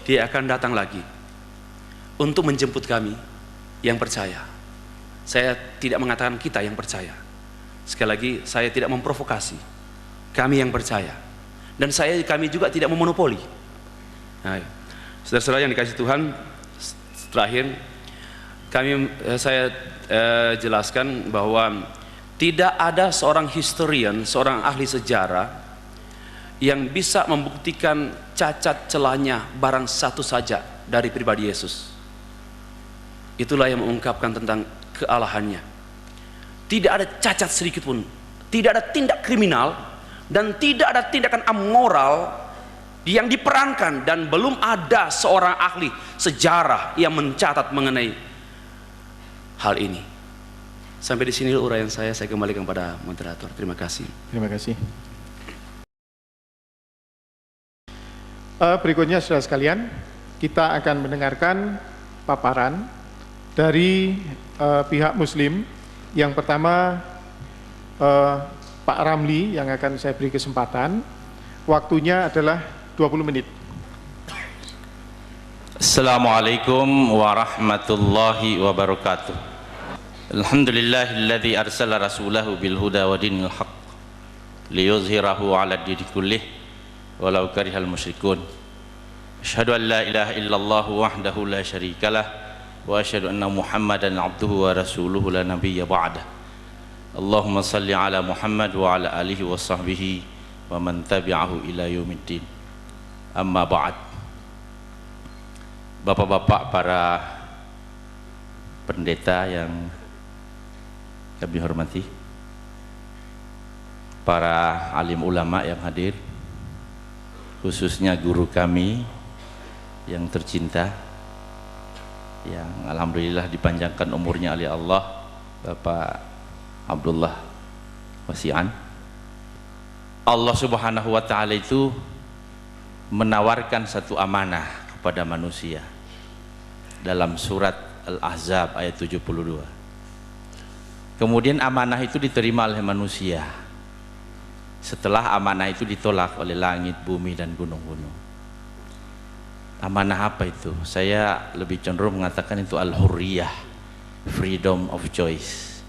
Dia akan datang lagi untuk menjemput kami yang percaya. Saya tidak mengatakan kita yang percaya. Sekali lagi, saya tidak memprovokasi. Kami yang percaya. Dan kami juga tidak memonopoli. Nah, saudara-saudara yang dikasihi Tuhan, terakhir saya jelaskan bahwa tidak ada seorang historian, seorang ahli sejarah yang bisa membuktikan cacat celahnya barang satu saja dari pribadi Yesus. Itulah yang mengungkapkan tentang kealahannya. Tidak ada cacat sedikit pun, tidak ada tindak kriminal, dan tidak ada tindakan amoral yang diperankan, dan belum ada seorang ahli sejarah yang mencatat mengenai hal ini. Sampai di sini uraian saya kembalikan kepada moderator. Terima kasih. Terima kasih. Berikutnya saudara sekalian, kita akan mendengarkan paparan dari pihak Muslim. Yang pertama Pak Ramli yang akan saya beri kesempatan. Waktunya adalah 20 menit. Assalamualaikum warahmatullahi wabarakatuh. Alhamdulillahilladzi arsala rasulahu bil huda wa dinil haqq liyuzhirahu 'ala ad-dini kullih walau karihal musyrikun. Asyhadu an la ilaha illallah wahdahu la syarikalah wa asyhadu anna Muhammadan 'abduhu wa rasuluhu la nabiyya ba'dah. Allahumma salli 'ala Muhammad wa 'ala alihi wa sahbihi wa man tabi'ahu ila yaumiddin. Amma ba'd. Bapak-bapak para pendeta yang kami hormati, para alim ulama yang hadir, khususnya guru kami yang tercinta, yang alhamdulillah dipanjangkan umurnya oleh Allah, Bapak Abdullah Wasi'an. Allah Subhanahu wa ta'ala itu menawarkan satu amanah kepada manusia dalam surat Al-Ahzab ayat 72. Kemudian amanah itu diterima oleh manusia setelah amanah itu ditolak oleh langit, bumi, dan gunung-gunung. Amanah apa itu? Saya lebih cenderung mengatakan itu al-hurriyah, freedom of choice.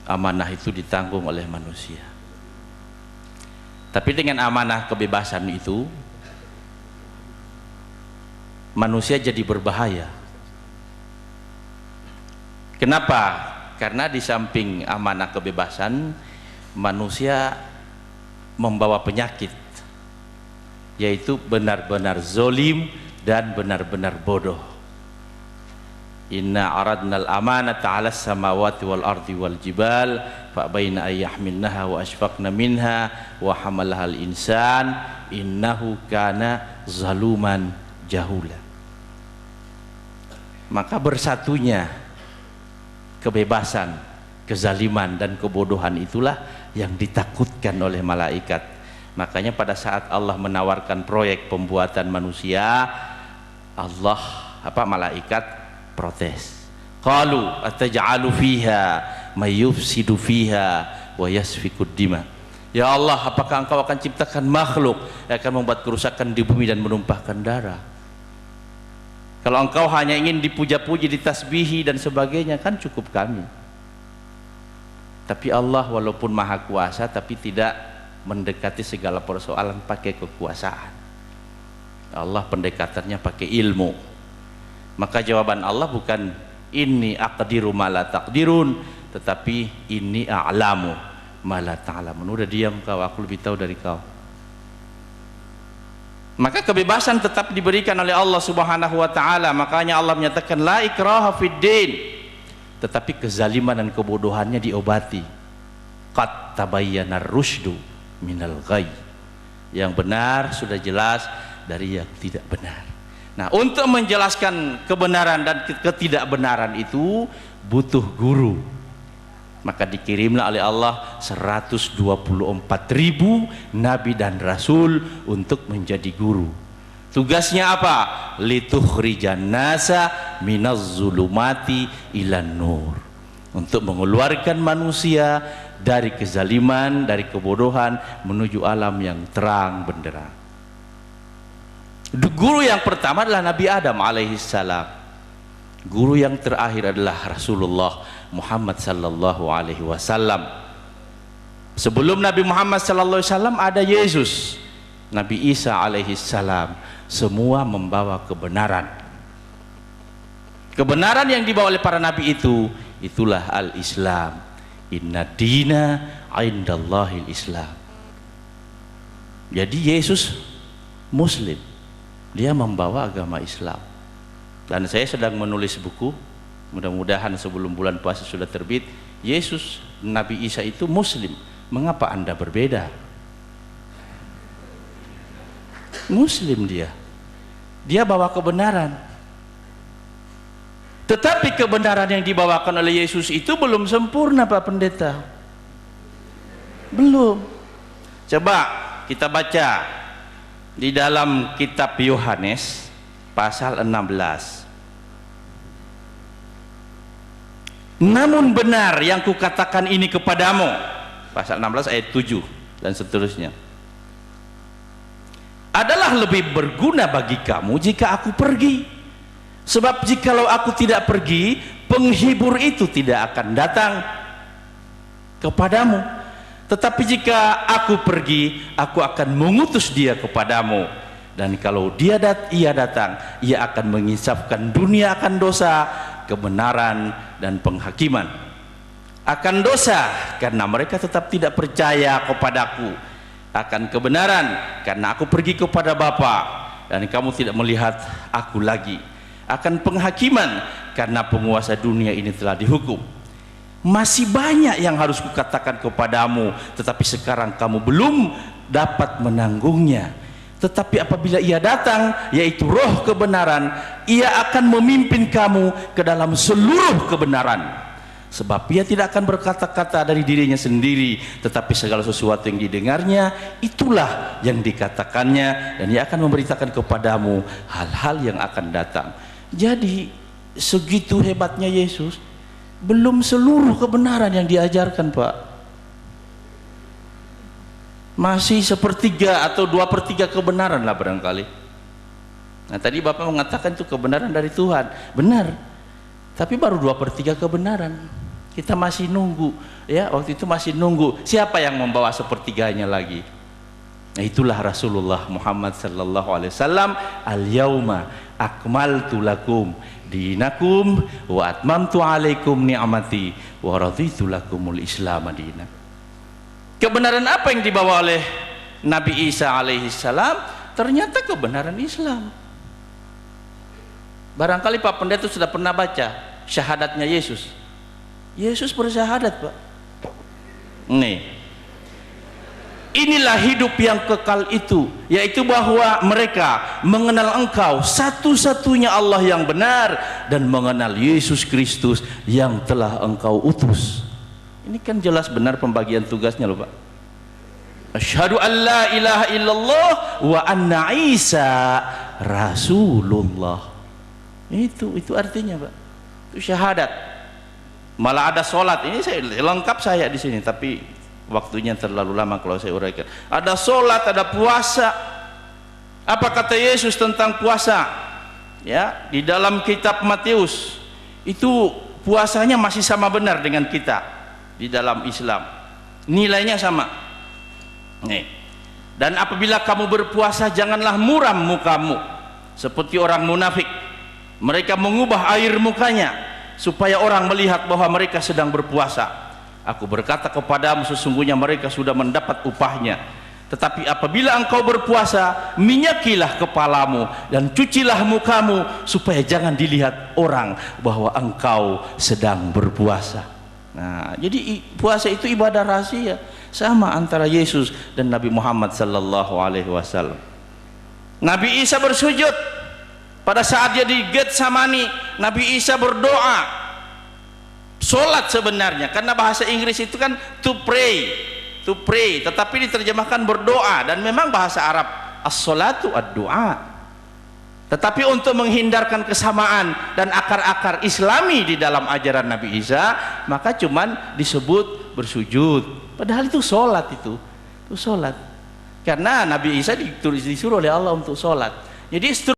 Amanah itu ditanggung oleh manusia. Tapi dengan amanah kebebasan itu, manusia jadi berbahaya. Kenapa? Karena di samping amanah kebebasan, manusia membawa penyakit, yaitu benar-benar zolim dan benar-benar bodoh. Inna aradnal amanata 'alas samawati wal ardi wal jibal fa baina ayyahmilnaha wa ashfaqna minha wa hamalahal insan innahu kana zaluman jahula. Maka bersatunya kebebasan, kezaliman, dan kebodohan itulah yang ditakutkan oleh malaikat. Makanya pada saat Allah menawarkan proyek pembuatan manusia, malaikat protes. Qalu ataj'alu fiha may yufsidu fiha wa yasfikud dima. Ya Allah, apakah engkau akan ciptakan makhluk yang akan membuat kerusakan di bumi dan menumpahkan darah? Kalau engkau hanya ingin dipuja-puji, ditasbihi dan sebagainya, kan cukup kami. Tapi Allah walaupun maha kuasa, tapi tidak mendekati segala persoalan pakai kekuasaan. Allah pendekatannya pakai ilmu. Maka jawaban Allah bukan inni aqdiru ma la taqdirun, tetapi inni a'lamu ma la ta'lamun. Udah diam kau, aku lebih tahu dari kau. Maka kebebasan tetap diberikan oleh Allah Subhanahu wa ta'ala. Makanya Allah menyatakan la ikraha fid din, tetapi kezaliman dan kebodohannya diobati. Qad tabayyana rusydu minal ghayy. Yang benar sudah jelas dari yang tidak benar. Nah, untuk menjelaskan kebenaran dan ketidakbenaran itu butuh guru. Maka dikirimlah oleh Allah 124.000 nabi dan rasul untuk menjadi guru. Tugasnya apa? Litukhrijan nasa minaz zulumati ilan nur. Untuk mengeluarkan manusia dari kezaliman, dari kebodohan menuju alam yang terang benderang. Guru yang pertama adalah Nabi Adam alaihissalam. Guru yang terakhir adalah Rasulullah Muhammad sallallahu alaihi wasallam. Sebelum Nabi Muhammad sallallahu alaihi wasallam ada Yesus, Nabi Isa alaihissalam. Semua membawa kebenaran. Kebenaran yang dibawa oleh para nabi itu, itulah al-Islam. Inna dina indallahil Islam. Jadi Yesus Muslim, dia membawa agama Islam. Dan saya sedang menulis buku, mudah-mudahan sebelum bulan puasa sudah terbit. Yesus Nabi Isa itu Muslim. Mengapa Anda berbeda? Muslim dia bawa kebenaran. Tetapi kebenaran yang dibawakan oleh Yesus itu belum sempurna, Pak Pendeta. Belum. Coba kita baca di dalam kitab Yohanes pasal 16. Namun benar yang kukatakan ini kepadamu, pasal 16 ayat 7 dan seterusnya, adalah lebih berguna bagi kamu jika aku pergi. Sebab jikalau aku tidak pergi, penghibur itu tidak akan datang kepadamu. Tetapi jika aku pergi, aku akan mengutus dia kepadamu. Dan kalau ia datang, ia akan menginsafkan dunia akan dosa, kebenaran, dan penghakiman. Akan dosa, karena mereka tetap tidak percaya kepadaku. Akan kebenaran, karena aku pergi kepada Bapa, dan kamu tidak melihat aku lagi. Akan penghakiman, karena penguasa dunia ini telah dihukum. Masih banyak yang harus kukatakan kepadamu, tetapi sekarang kamu belum dapat menanggungnya. Tetapi apabila ia datang, yaitu roh kebenaran, ia akan memimpin kamu ke dalam seluruh kebenaran. Sebab ia tidak akan berkata-kata dari dirinya sendiri, tetapi segala sesuatu yang didengarnya, itulah yang dikatakannya, dan ia akan memberitakan kepadamu hal-hal yang akan datang. Jadi segitu hebatnya Yesus, belum seluruh kebenaran yang diajarkan, Pak. Masih 1/3 atau 2/3 kebenaran lah barangkali. Nah tadi Bapak mengatakan itu kebenaran dari Tuhan, benar. Tapi baru 2/3 kebenaran. Kita masih nunggu, ya, waktu itu masih nunggu siapa yang membawa 1/3-nya lagi. Nah itulah Rasulullah Muhammad sallallahu alaihi wasallam, al-yauma akmaltu lakum dinakum wa atmamtu alaikum ni'mati wa raditu lakumul Islam dinan. Kebenaran apa yang dibawa oleh Nabi Isa alaihi salam? Ternyata kebenaran Islam. Barangkali Pak Pendeta sudah pernah baca syahadatnya Yesus. Yesus bersyahadat, Pak. Inilah hidup yang kekal itu, yaitu bahwa mereka mengenal Engkau satu-satunya Allah yang benar dan mengenal Yesus Kristus yang telah Engkau utus. Ini kan jelas benar pembagian tugasnya loh, Pak. Asyhadu an la ilaha illallah wa anna Isa Rasulullah. Itu artinya, Pak. Itu syahadat. Malah ada sholat. Ini saya lengkap saya di sini, tapi waktunya terlalu lama kalau saya uraikan. Ada sholat, ada puasa. Apa kata Yesus tentang puasa? Ya, di dalam kitab Matius itu puasanya masih sama benar dengan kita di dalam Islam. Nilainya sama. Dan apabila kamu berpuasa, janganlah muram mukamu seperti orang munafik. Mereka mengubah air mukanya supaya orang melihat bahwa mereka sedang berpuasa. Aku berkata kepadamu, sesungguhnya mereka sudah mendapat upahnya. Tetapi apabila engkau berpuasa, minyakilah kepalamu dan cucilah mukamu, supaya jangan dilihat orang bahwa engkau sedang berpuasa. Nah, jadi puasa itu ibadah rahasia, sama antara Yesus dan Nabi Muhammad sallallahu alaihi wasallam. Nabi Isa bersujud pada saat dia di Getsemani. Nabi Isa berdoa, solat sebenarnya, karena bahasa Inggris itu kan to pray, tetapi diterjemahkan berdoa, dan memang bahasa Arab as-salatu ad-du'a. Tetapi untuk menghindarkan kesamaan dan akar-akar Islami di dalam ajaran Nabi Isa, maka cuman disebut bersujud. Padahal itu solat, itu solat. Karena Nabi Isa disuruh oleh Allah untuk solat. Jadi